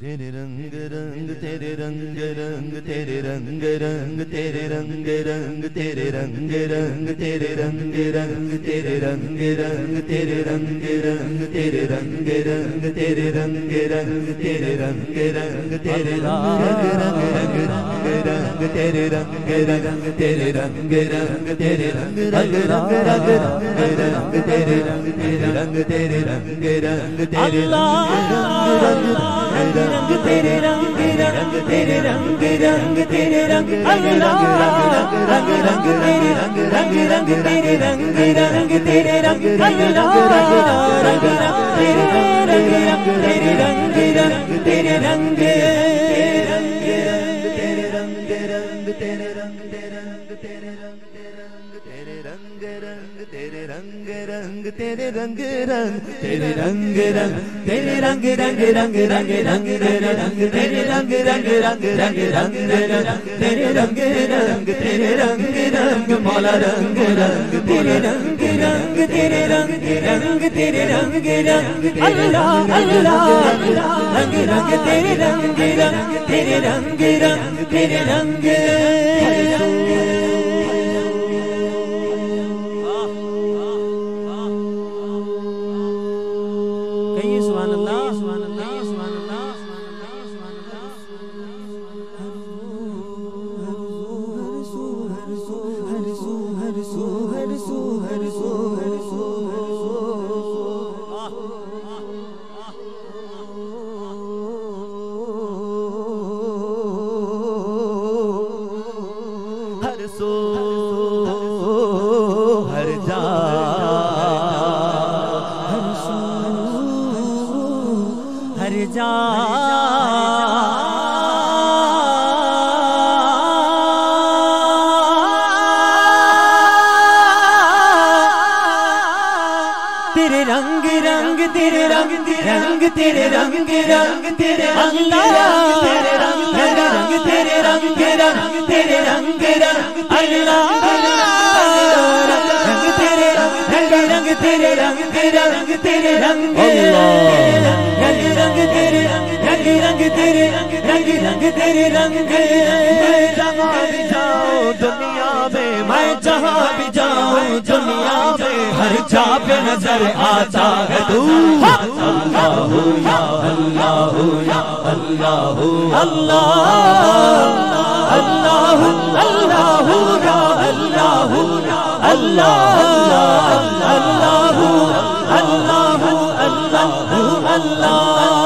تیرے رنگ رنگ تیرے رنگ رنگ تیرے رنگ رنگ تیرے رنگ رنگ تیرے رنگ رنگ تیرے رنگ رنگ تیرے رنگ رنگ تیرے رنگ رنگ تیرے رنگ رنگ تیرے رنگ رنگ تیرے رنگ رنگ تیرے رنگ رنگ رنگ تیرے رنگ رنگ تیرے رنگ رنگ تیرے رنگ رنگ رنگ رنگ تیرے رنگ رنگ تیرے رنگ رنگ تیرے رنگ تیرے رنگ رنگ تیرے رنگ رنگ تیرے رنگ رنگ رنگ رنگ تیرے رنگ رنگ رنگ تیرے رنگ رنگ تیرے رنگ رنگ رنگ تیرے رنگ تیرے رنگ رنگ تیرے رنگ تیرے رنگ تیرے رنگ تیرے رنگ تیرے رنگ رنگ تیرے رنگ رنگ تیرے رنگ رنگ تیرے رنگ رنگ رنگ رنگ رنگ تیرے رنگ تیرے رنگ رنگ رنگ رنگ رنگ تیرے رنگ رنگ تیرے رنگ رنگ مولا رنگ رنگ تیرے رنگ رنگ تیرے رنگ رنگ تیرے رنگ رنگ اللہ اللہ رنگ رنگ تیرے رنگ رنگ تیرے رنگ رنگ تیرے رنگ سبحان اللہ سبحان اللہ سبحان اللہ ہر سو ہر جا ہر جا تیرے رنگ رنگ تیرے رنگ رنگ تیرے رنگ رنگ تیرے اللہ تیرے رنگ رنگ تیرے رنگ رنگ تیرے رنگ رنگ اللہ رنگ تیرے رنگ رنگ تیرے رنگ رنگ تیرے رنگ رنگ رنگ تیرے رنگ رنگ تیرے رنگ رنگ تیرے رنگ جہاں بھی جاؤ دنیا میں میں جہاں بھی جاؤں دنیا میں ہر جا پہ نظر آتا ہے تو اللہ یا اللہ یا اللہ اللہ اللہ اللہ یا اللہ اللہ اللہ اللہ اللہ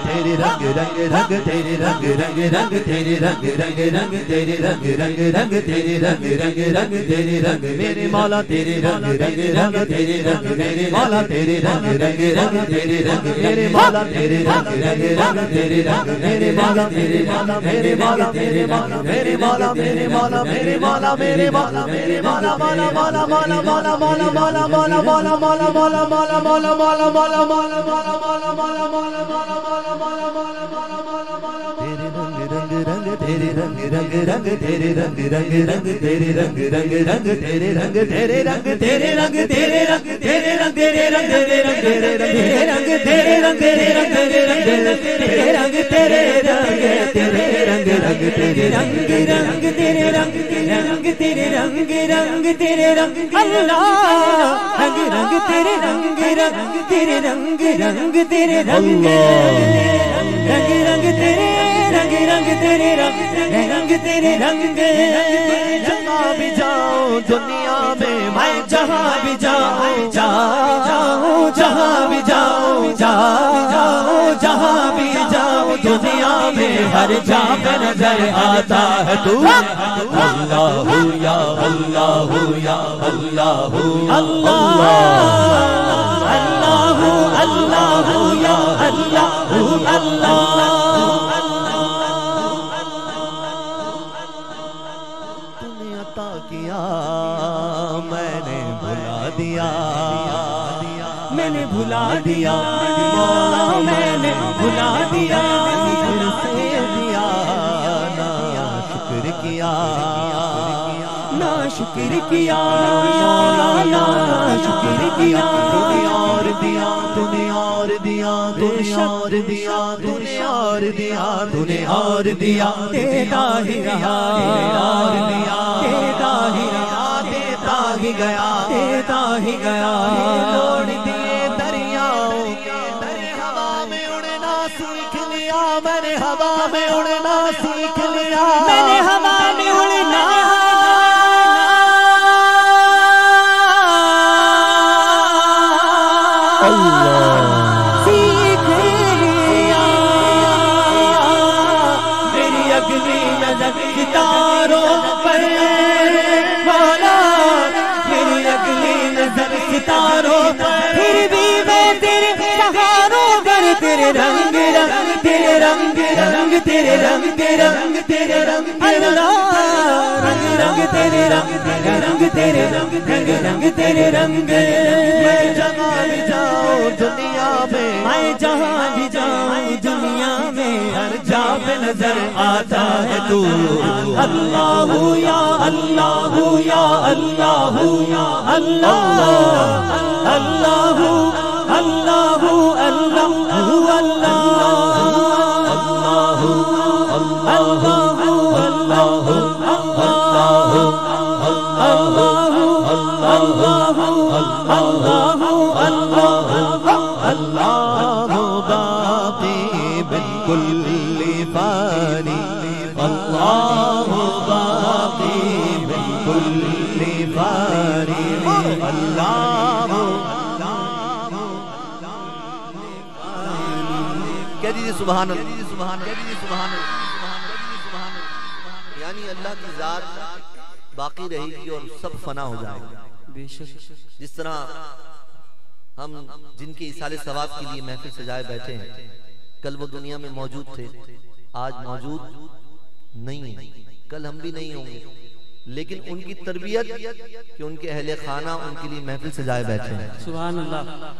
تیرے رنگ رنگ رنگ تیرے رنگ رنگ رنگ تیرے رنگ رنگ رنگ تیرے رنگ رنگ رنگ تیرے رنگ رنگ رنگ تیرے رنگ میرے مولا تیرے رنگ رنگ رنگ تیرے رنگ میرے مولا تیرے رنگ رنگ رنگ تیرے رنگ میرے مولا تیرے رنگ رنگ رنگ تیرے رنگ میرے مولا تیرے مولا میرے مولا تیرے مولا میرے مولا میرے مولا میرے مولا میرے مولا میرے مولا مولا مولا مولا مولا مولا مولا مولا مولا مولا مولا مولا مولا مولا مولا مولا مولا مولا تیرے رنگ رنگ رنگ تیرے رنگ رنگ رنگ تیرے رنگ رنگ رنگ تیرے رنگ تیرے رنگ تیرے رنگ تیرے رنگ تیرے رنگ تیرے رنگ تیرے رنگ تیرے رنگ تیرے رنگ تیرے رنگ تیرے رنگ تیرے رنگ رنگ تیرے رنگ رنگ تیرے رنگ رنگ تیرے رنگ رنگ تیرے رنگ اللہ رنگ رنگ تیرے رنگ رنگ تیرے رنگ رنگ تیرے رنگ رنگ رنگ تیرے رنگ رنگ تیرے رنگ رنگ تیرے رنگ جہاں بھی جاؤ دنیا میں میں جہاں بھی جاؤں جاؤں جہاں بھی جاؤں جاؤں جہاں بھی جاؤں دنیا میں ہر جا پہ نظر آتا ہے تو اللہ یا اللہ یا اللہ اللہ اللہ اللہ یا اللہ اللہ کیا میں نے بھلا دیا میں نے بھلا دیا میں نے بھلا دیا پھر سے دیا نا شکر کیا نا شکر کیا نا شکر کیا تو نے اور دیا تو نے اور دیا تو نے اور دیا تو نے اور دیا تو نے اور دیا دیتا ہی رہا اور دیا دیتا ہی رہا دیتا ہی گیا دیتا ہی گیا توڑ دیے دریاؤں میں نے ہوا میں اڑنا سیکھ لیا میں نے ہوا میں اڑنا سیکھ لیا میں نے ہوا میں اڑنا سیکھ لیا میری اگلی نظر ستاروں پر مولا میری اگلی نظر ستاروں پر پھر بھی میں تیرے سہاروں پر تیرے رنگ رنگ تیرے رنگ رنگ تیرے رنگ رنگ تیرے رنگ اللہ رنگ رنگ تیرے رنگ رنگ تیرے رنگ رنگ رنگ تیرے رنگ میں جہاں بھی جاؤں دنیا میں میں جہاں بھی جاؤں دنیا میں ہر جا پہ نظر آتا ہے تو اللہ یا اللہ یا اللہ یا اللہ اللہ اللہ سبحان اللہ سبحان اللہ یعنی اللہ کی ذات باقی رہے گی اور سب فنا ہو جائے گا جس طرح ہم جن کے ایصال ثواب کے لیے محفل سجائے بیٹھے ہیں کل وہ دنیا میں موجود تھے آج موجود نہیں ہیں کل ہم بھی نہیں ہوں گے لیکن ان کی تربیت کہ ان کے اہل خانہ ان کے لیے محفل سجائے بیٹھے ہیں سبحان اللہ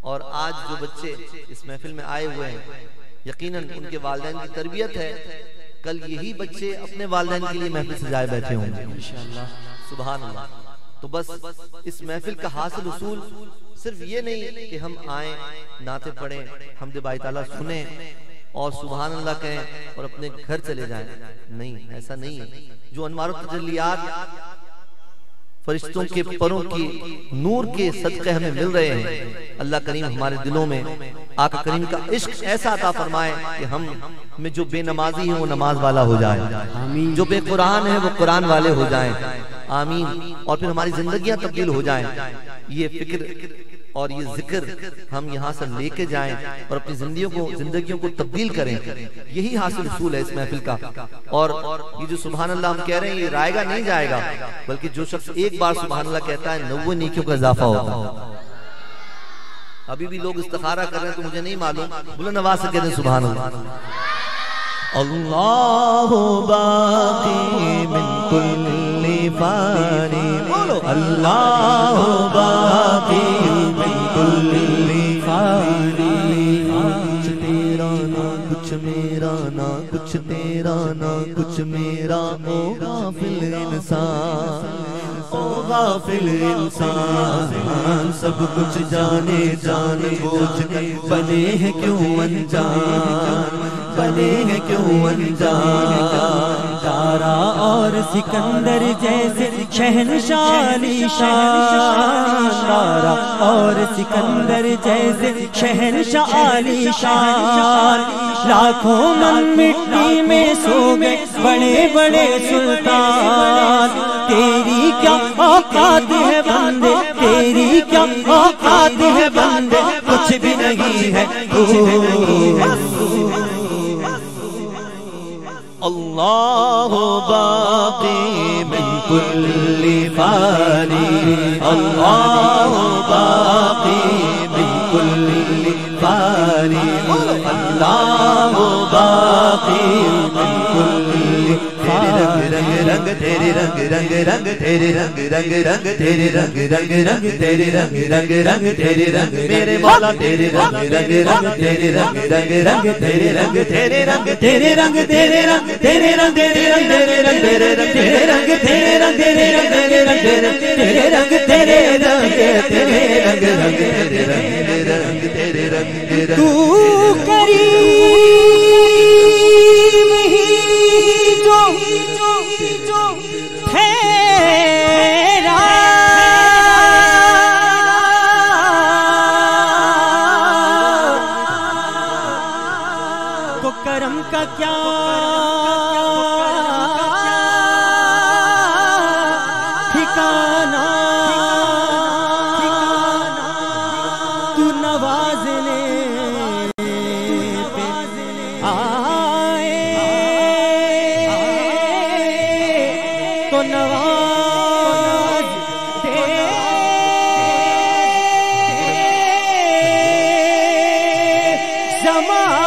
اور آج جو بچے اس محفل میں آئے ہوئے ہیں یقیناً ان کے والدین کی تربیت ہے کل یہی بچے اپنے والدین کے لیے محفل سجائے بیٹھے ہوں گے سبحان اللہ تو بس اس محفل کا حاصل اصول صرف یہ نہیں کہ ہم آئیں نعتیں پڑھیں حمد باری تعالیٰ سنیں اور سبحان اللہ کہیں اور اپنے گھر چلے جائیں نہیں ایسا نہیں ہے جو انوار و تجلیات فرشتوں کے پروں کی نور کے صدقے ہمیں مل رہے ہیں اللہ کریم ہمارے دلوں میں آقا کریم کا عشق ایسا عطا فرمائے کہ ہم میں جو بے نمازی ہیں وہ نماز والا ہو جائے جو بے قرآن ہیں وہ قرآن والے ہو جائیں آمین اور پھر ہماری زندگیاں تبدیل ہو جائیں یہ فکر اور یہ ذکر ہم یہاں سے لے کے جائیں اور اپنی زندگیوں کو تبدیل کریں یہی حاصل اصول ہے اس محفل کا اور یہ جو سبحان اللہ ہم کہہ رہے ہیں یہ رائے گا نہیں جائے گا بلکہ جو شخص ایک بار سبحان اللہ کہتا ہے 90 نیکیوں کا اضافہ ہوتا ہے ابھی بھی لوگ استخارہ کر رہے ہیں تو مجھے نہیں معلوم بلند آواز سے کہتے ہیں سبحان اللہ اللہ باقی من کل فانی بولو اللہ باقی من کل فانی کچھ تیرا نہ کچھ میرا نہ کچھ تیرا نہ کچھ میرا او غافل انسان او غافل انسان سب کچھ جانے جان بوجھ کر بنے ہیں کیوں انجان بنے ہیں کیوں انجان دارا اور سکندر جیسے شہنشاہ علی شان دارا اور سکندر جیسے شہنشاہ علی شان لاکھوں من مٹی میں سو گئے بڑے بڑے سلطان تیری کیا اوقات ہے بندے تیری کیا اوقات ہے بندے کچھ بھی نہیں ہے اللہ باقی من کل فانی اللہ باقی من کل فانی اللہ باقی من کل رنگ رنگ تیرے رنگ رنگ رنگ تیرے رنگ رنگ رنگ تیرے رنگ رنگ رنگ تیرے رنگ رنگ رنگ تیرے رنگ میرے مولا تیرے رنگ رنگ رنگ تیرے رنگ رنگ رنگ تیرے رنگ تیرے رنگ تیرے رنگ تیرے رنگ تیرے رنگ تیرے رنگ تیرے رنگ تیرے رنگ تیرے رنگ تیرے رنگ تیرے رنگ تیرے رنگ تیرے رنگ تیرے رنگ تیرے رنگ تیرے رنگ تیرے رنگ تیرے رنگ تو کریم ہی جو ٹھہرا تو کرم کا کیا ٹھکانہ، تو نوازنے پہ آئے تو نواز دے، زمان